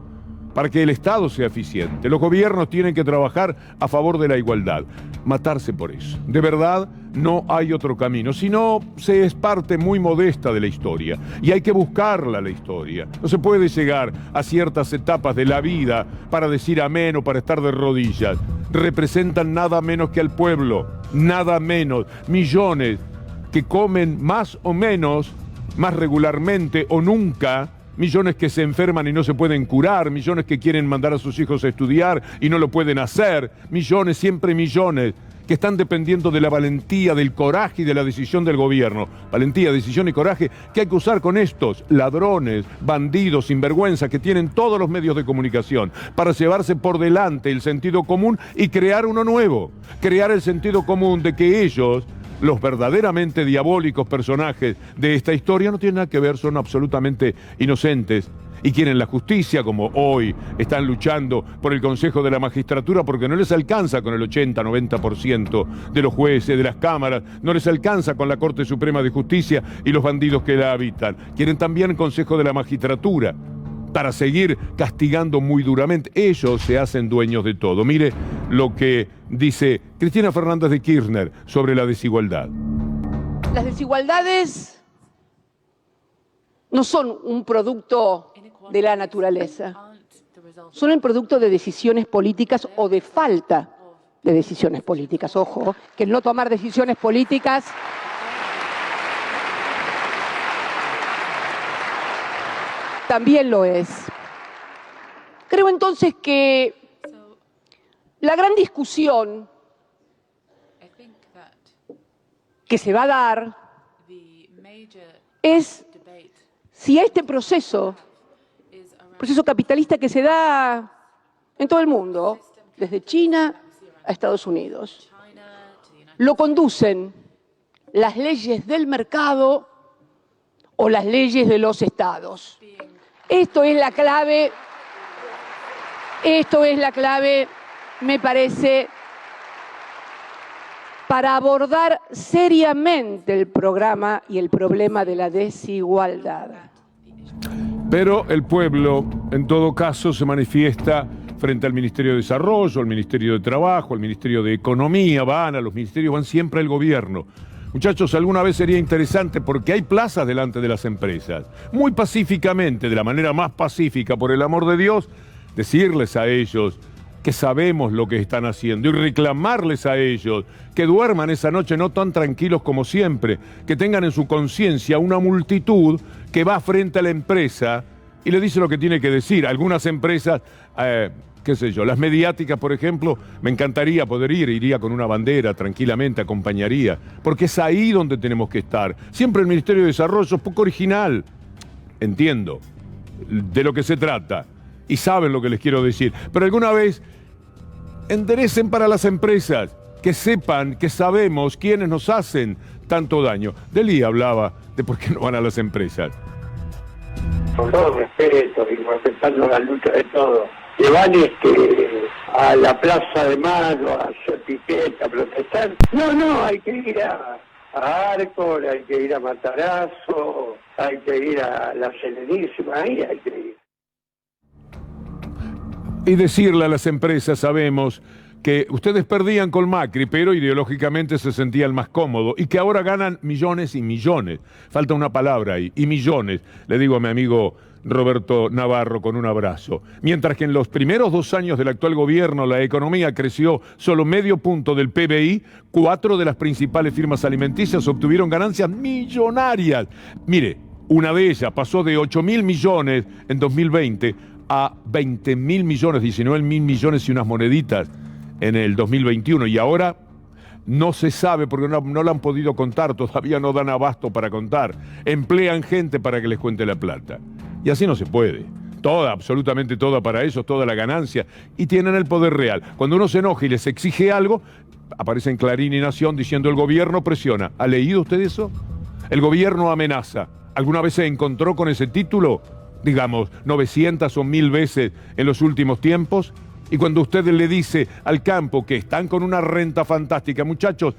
para que el Estado sea eficiente, los gobiernos tienen que trabajar a favor de la igualdad, matarse por eso. De verdad, no hay otro camino, si no, se es parte muy modesta de la historia y hay que buscarla la historia. No se puede llegar a ciertas etapas de la vida para decir amén o para estar de rodillas. Representan nada menos que al pueblo, nada menos, millones que comen más o menos, más regularmente o nunca, millones que se enferman y no se pueden curar, millones que quieren mandar a sus hijos a estudiar y no lo pueden hacer, millones, siempre millones, que están dependiendo de la valentía, del coraje y de la decisión del gobierno. Valentía, decisión y coraje que hay que usar con estos ladrones, bandidos, sinvergüenza que tienen todos los medios de comunicación para llevarse por delante el sentido común y crear uno nuevo. Crear el sentido común de que ellos, los verdaderamente diabólicos personajes de esta historia, no tienen nada que ver, son absolutamente inocentes y quieren la justicia, como hoy están luchando por el Consejo de la Magistratura porque no les alcanza con el 80-90% de los jueces, de las cámaras, no les alcanza con la Corte Suprema de Justicia y los bandidos que la habitan. Quieren también el Consejo de la Magistratura para seguir castigando muy duramente. Ellos se hacen dueños de todo. Mire lo que dice Cristina Fernández de Kirchner sobre la desigualdad. Las desigualdades no son un producto de la naturaleza, son el producto de decisiones políticas o de falta de decisiones políticas. Ojo, que el no tomar decisiones políticas también lo es. Creo entonces que la gran discusión que se va a dar es si este proceso capitalista que se da en todo el mundo, desde China a Estados Unidos, lo conducen las leyes del mercado o las leyes de los estados. Esto es la clave, me parece, para abordar seriamente el programa y el problema de la desigualdad. Pero el pueblo, en todo caso, se manifiesta frente al Ministerio de Desarrollo, al Ministerio de Trabajo, al Ministerio de Economía, a los ministerios van siempre al gobierno. Muchachos, alguna vez sería interesante porque hay plazas delante de las empresas. Muy pacíficamente, de la manera más pacífica, por el amor de Dios, decirles a ellos que sabemos lo que están haciendo y reclamarles a ellos que duerman esa noche no tan tranquilos como siempre, que tengan en su conciencia una multitud que va frente a la empresa y le dice lo que tiene que decir. Algunas empresas, qué sé yo, las mediáticas, por ejemplo, me encantaría poder ir, iría con una bandera tranquilamente, acompañaría, porque es ahí donde tenemos que estar. Siempre el Ministerio de Desarrollo es poco original, entiendo de lo que se trata y saben lo que les quiero decir, pero alguna vez enderecen para las empresas, que sepan, que sabemos quiénes nos hacen tanto daño. Delí hablaba de por qué no van a las empresas. Con todo respeto y respetando la lucha de todos, que van a la Plaza de Mayo a hacer piquete, a protestar. No, hay que ir a Arcor, hay que ir a Matarazzo, hay que ir a la Serenísima, ahí hay que ir. Y decirle a las empresas, sabemos que ustedes perdían con Macri, pero ideológicamente se sentían más cómodos y que ahora ganan millones y millones. Falta una palabra ahí, y millones. Le digo a mi amigo Roberto Navarro con un abrazo. Mientras que en los primeros 2 años del actual gobierno la economía creció solo medio punto del PBI, 4 de las principales firmas alimenticias obtuvieron ganancias millonarias. Mire, una de ellas pasó de 8.000 millones en 2020 a 20.000 millones, 19.000 millones y unas moneditas en el 2021. Y ahora no se sabe porque no la han podido contar, todavía no dan abasto para contar. Emplean gente para que les cuente la plata. Y así no se puede. toda, absolutamente toda para ellos, toda la ganancia, y tienen el poder real. Cuando uno se enoja y les exige algo, aparecen Clarín y Nación diciendo el gobierno presiona. ¿Ha leído usted eso? El gobierno amenaza. ¿Alguna vez se encontró con ese título? Digamos, 900 o 1000 veces en los últimos tiempos. Y cuando usted le dice al campo que están con una renta fantástica, muchachos,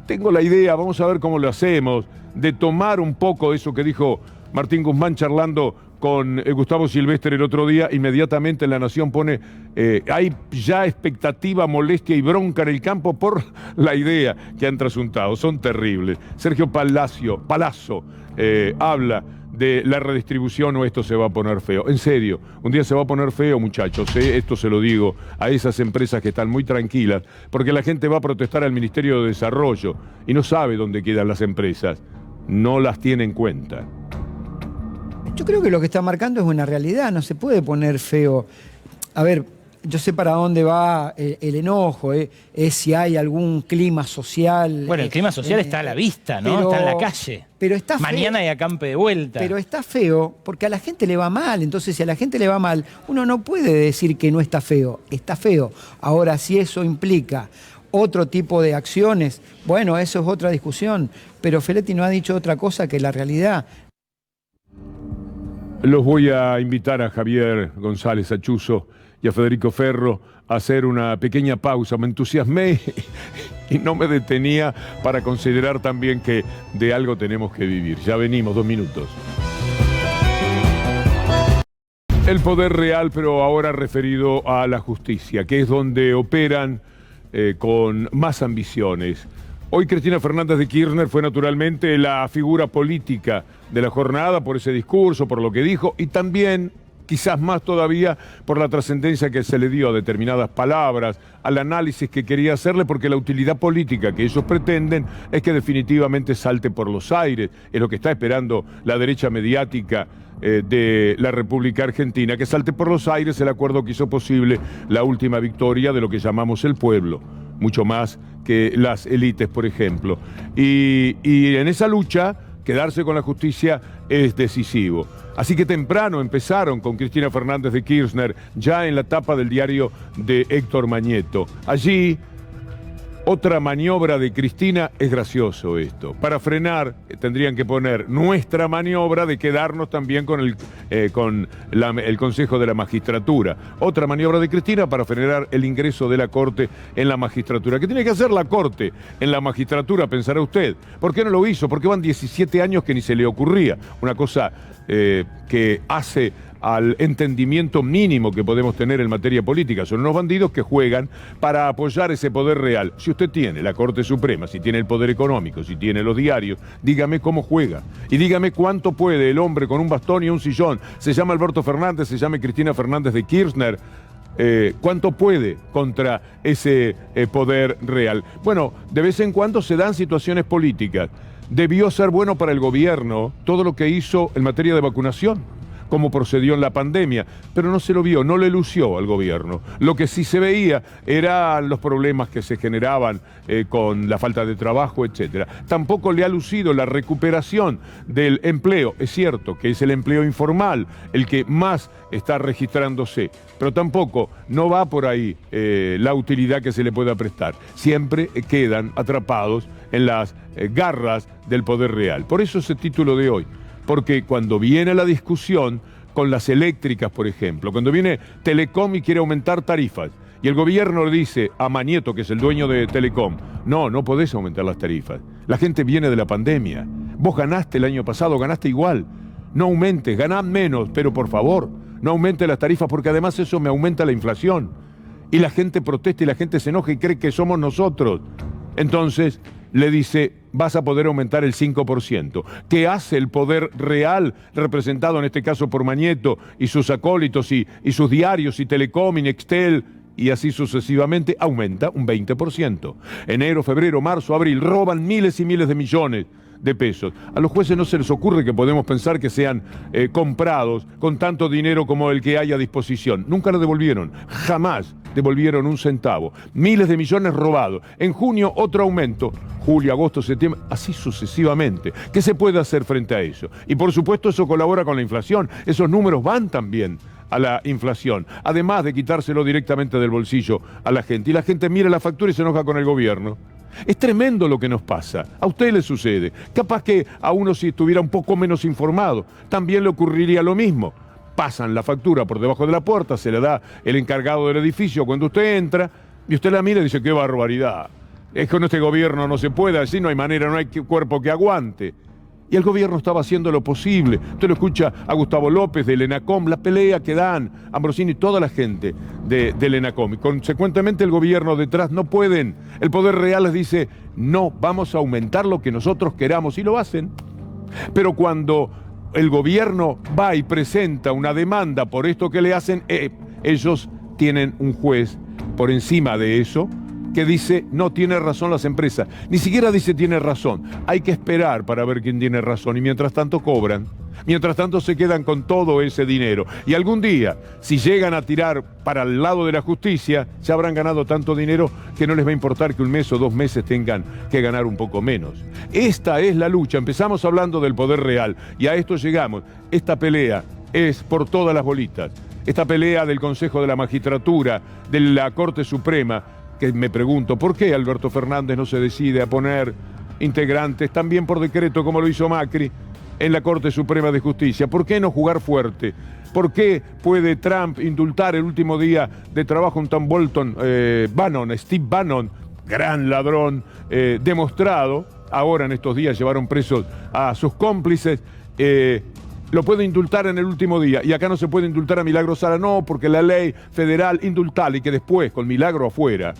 tengo la idea, vamos a ver cómo lo hacemos, de tomar un poco de eso que dijo Martín Guzmán charlando con Gustavo Silvestre el otro día, inmediatamente en La Nación pone, hay ya expectativa, molestia y bronca en el campo por la idea que han trasuntado. Son terribles. Sergio Palazzo habla de la redistribución o esto se va a poner feo. En serio, un día se va a poner feo, muchachos. Esto se lo digo a esas empresas que están muy tranquilas, porque la gente va a protestar al Ministerio de Desarrollo y no sabe dónde quedan las empresas. No las tiene en cuenta. Yo creo que lo que está marcando es una realidad, no se puede poner feo. A ver, yo sé para dónde va el enojo, es si hay algún clima social. Bueno, el clima social está a la vista, ¿no? Está en la calle. Pero está feo. Mañana hay acampe de vuelta. Pero está feo porque a la gente le va mal. Entonces, si a la gente le va mal, uno no puede decir que no está feo. Está feo. Ahora, si eso implica otro tipo de acciones, bueno, eso es otra discusión. Pero Feletti no ha dicho otra cosa que la realidad. Los voy a invitar a Javier González Achuzo y a Federico Ferro a hacer una pequeña pausa. Me entusiasmé y no me detenía para considerar también que de algo tenemos que vivir. Ya venimos, 2 minutos. El poder real, pero ahora referido a la justicia, que es donde operan con más ambiciones. Hoy Cristina Fernández de Kirchner fue naturalmente la figura política de la jornada por ese discurso, por lo que dijo, y también, quizás más todavía, por la trascendencia que se le dio a determinadas palabras, al análisis que quería hacerle, porque la utilidad política que ellos pretenden es que definitivamente salte por los aires. Es lo que está esperando la derecha mediática de la República Argentina, que salte por los aires el acuerdo que hizo posible la última victoria de lo que llamamos el pueblo, mucho más que las élites, por ejemplo. Y en esa lucha, quedarse con la justicia es decisivo. Así que temprano empezaron con Cristina Fernández de Kirchner, ya en la tapa del diario de Héctor Mañeto. Allí, otra maniobra de Cristina, es gracioso esto. Para frenar, tendrían que poner nuestra maniobra de quedarnos también con el Consejo de la Magistratura. Otra maniobra de Cristina para frenar el ingreso de la Corte en la magistratura. ¿Qué tiene que hacer la Corte en la magistratura? Pensará usted. ¿Por qué no lo hizo? Porque van 17 años que ni se le ocurría. Una cosa que hace al entendimiento mínimo que podemos tener en materia política. Son unos bandidos que juegan para apoyar ese poder real. Si usted tiene la Corte Suprema, si tiene el poder económico, si tiene los diarios, dígame cómo juega. Y dígame cuánto puede el hombre con un bastón y un sillón, se llama Alberto Fernández, se llama Cristina Fernández de Kirchner, cuánto puede contra ese poder real. Bueno, de vez en cuando se dan situaciones políticas. Debió ser bueno para el gobierno todo lo que hizo en materia de vacunación, cómo procedió en la pandemia, pero no se lo vio, no le lució al gobierno. Lo que sí se veía eran los problemas que se generaban con la falta de trabajo, etc. Tampoco le ha lucido la recuperación del empleo. Es cierto que es el empleo informal el que más está registrándose, pero tampoco no va por ahí la utilidad que se le pueda prestar. Siempre quedan atrapados en las garras del poder real. Por eso ese título de hoy. Porque cuando viene la discusión con las eléctricas, por ejemplo, cuando viene Telecom y quiere aumentar tarifas, y el gobierno le dice a Mañeto, que es el dueño de Telecom, no podés aumentar las tarifas. La gente viene de la pandemia. Vos ganaste el año pasado, ganaste igual. No aumentes, ganás menos, pero por favor, no aumentes las tarifas, porque además eso me aumenta la inflación. Y la gente protesta y la gente se enoja y cree que somos nosotros. Entonces le dice, vas a poder aumentar el 5%. ¿Qué hace el poder real, representado en este caso por Mañeto y sus acólitos y sus diarios y Telecom y Nextel y así sucesivamente? Aumenta un 20%. Enero, febrero, marzo, abril, roban miles y miles de millones de pesos. A los jueces no se les ocurre que podemos pensar que sean comprados con tanto dinero como el que hay a disposición. Nunca lo devolvieron, jamás devolvieron un centavo. Miles de millones robados. En junio otro aumento. Julio, agosto, septiembre, así sucesivamente. ¿Qué se puede hacer frente a eso? Y por supuesto eso colabora con la inflación. Esos números van también a la inflación, además de quitárselo directamente del bolsillo a la gente. Y la gente mira la factura y se enoja con el gobierno. Es tremendo lo que nos pasa. A usted le sucede. Capaz que a uno, si estuviera un poco menos informado, también le ocurriría lo mismo. Pasan la factura por debajo de la puerta, se le da el encargado del edificio cuando usted entra, y usted la mira y dice, qué barbaridad. Es que con este gobierno no se puede, así no hay manera, no hay cuerpo que aguante. Y el gobierno estaba haciendo lo posible. Usted lo escucha a Gustavo López del ENACOM, la pelea que dan Ambrosini y toda la gente del ENACOM. Y consecuentemente el gobierno detrás no pueden. El Poder Real les dice, no, vamos a aumentar lo que nosotros queramos. Y lo hacen. Pero cuando el gobierno va y presenta una demanda por esto que le hacen, ellos tienen un juez por encima de eso que dice, no, tiene razón las empresas. Ni siquiera dice tiene razón. Hay que esperar para ver quién tiene razón. Y mientras tanto cobran. Mientras tanto se quedan con todo ese dinero. Y algún día, si llegan a tirar para el lado de la justicia, ya habrán ganado tanto dinero que no les va a importar que un mes o 2 meses tengan que ganar un poco menos. Esta es la lucha. Empezamos hablando del poder real y a esto llegamos. Esta pelea es por todas las bolitas. Esta pelea del Consejo de la Magistratura, de la Corte Suprema, que me pregunto, ¿por qué Alberto Fernández no se decide a poner integrantes también por decreto como lo hizo Macri en la Corte Suprema de Justicia? ¿Por qué no jugar fuerte? ¿Por qué puede Trump indultar el último día de trabajo un Tom Bolton, Steve Bannon, gran ladrón demostrado? Ahora en estos días llevaron presos a sus cómplices. Lo puede indultar en el último día. Y acá no se puede indultar a Milagro Sala, no, porque la ley federal indultal y que después, con Milagro afuera,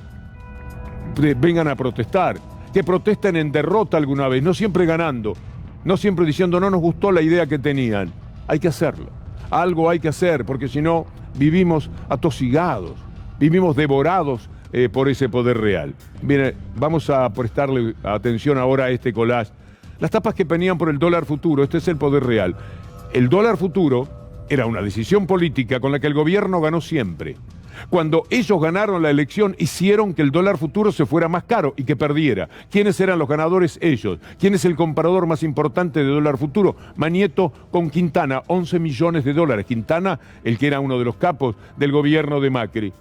vengan a protestar. Que protesten en derrota alguna vez, no siempre ganando, no siempre diciendo no nos gustó la idea que tenían. Hay que hacerlo. Algo hay que hacer, porque si no, vivimos atosigados, vivimos devorados por ese poder real. Bien, vamos a prestarle atención ahora a este collage. Las tapas que venían por el dólar futuro, este es el poder real. El dólar futuro era una decisión política con la que el gobierno ganó siempre. Cuando ellos ganaron la elección, hicieron que el dólar futuro se fuera más caro y que perdiera. ¿Quiénes eran los ganadores? Ellos. ¿Quién es el comprador más importante de dólar futuro? Manieto con Quintana, 11 millones de dólares. Quintana, el que era uno de los capos del gobierno de Macri.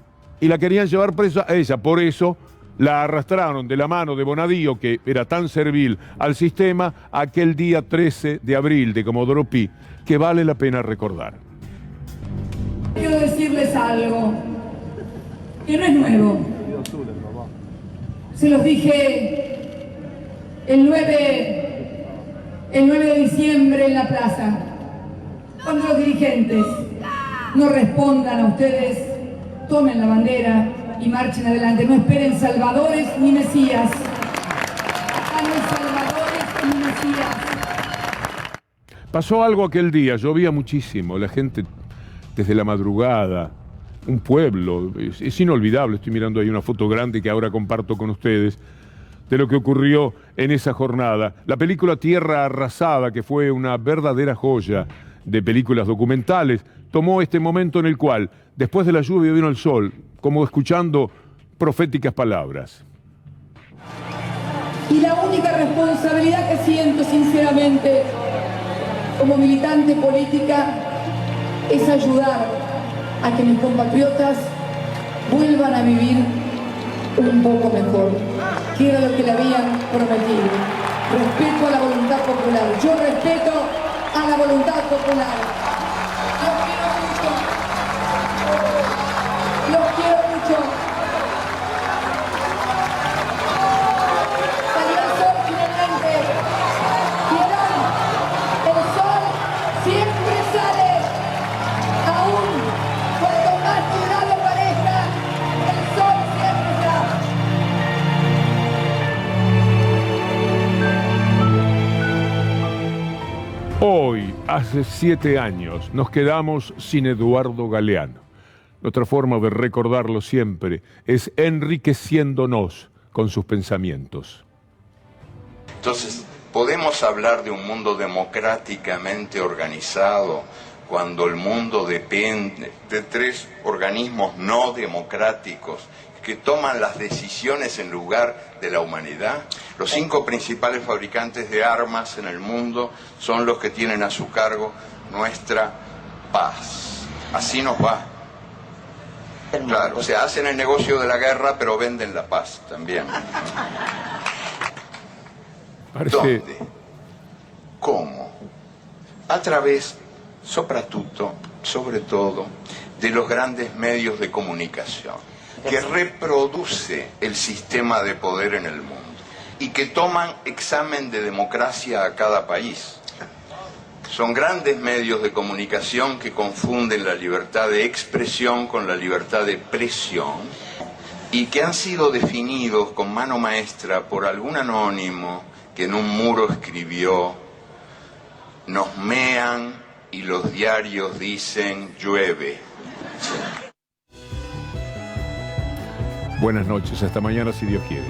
Y la querían llevar presa a ella, por eso la arrastraron de la mano de Bonadío, que era tan servil al sistema, aquel día 13 de abril de Comodoro Pi, que vale la pena recordar. Quiero decirles algo que no es nuevo. Se los dije el 9 de diciembre en la plaza. Cuando los dirigentes no respondan a ustedes, tomen la bandera y marchen adelante. No esperen salvadores ni mesías. Acá no hay salvadores ni mesías. Pasó algo aquel día, llovía muchísimo, la gente desde la madrugada, un pueblo, es inolvidable. Estoy mirando ahí una foto grande que ahora comparto con ustedes de lo que ocurrió en esa jornada. La película Tierra Arrasada, que fue una verdadera joya de películas documentales, tomó este momento en el cual, después de la lluvia vino el sol, como escuchando proféticas palabras. Y la única responsabilidad que siento sinceramente como militante política es ayudar a que mis compatriotas vuelvan a vivir un poco mejor, que era lo que le habían prometido. Respeto a la voluntad popular. Yo respeto a la voluntad popular. Los quiero mucho. Los quiero mucho. Salió el sol finalmente. ¿Vieron? El sol siempre sale. Aún cuando más nublado parezca, el sol siempre está. Hoy, hace 7 años, nos quedamos sin Eduardo Galeano. Nuestra forma de recordarlo siempre es enriqueciéndonos con sus pensamientos. Entonces, ¿Podemos hablar de un mundo democráticamente organizado cuando el mundo depende de 3 organismos no democráticos que toman las decisiones en lugar de la humanidad? Los 5 principales fabricantes de armas en el mundo son los que tienen a su cargo nuestra paz. Así nos va. Claro, o sea, hacen el negocio de la guerra, pero venden la paz también. ¿Dónde? ¿Cómo? A través, sobre todo, de los grandes medios de comunicación, que reproduce el sistema de poder en el mundo y que toman examen de democracia a cada país. Son grandes medios de comunicación que confunden la libertad de expresión con la libertad de presión y que han sido definidos con mano maestra por algún anónimo que en un muro escribió: nos mean y los diarios dicen llueve. Buenas noches, hasta mañana si Dios quiere.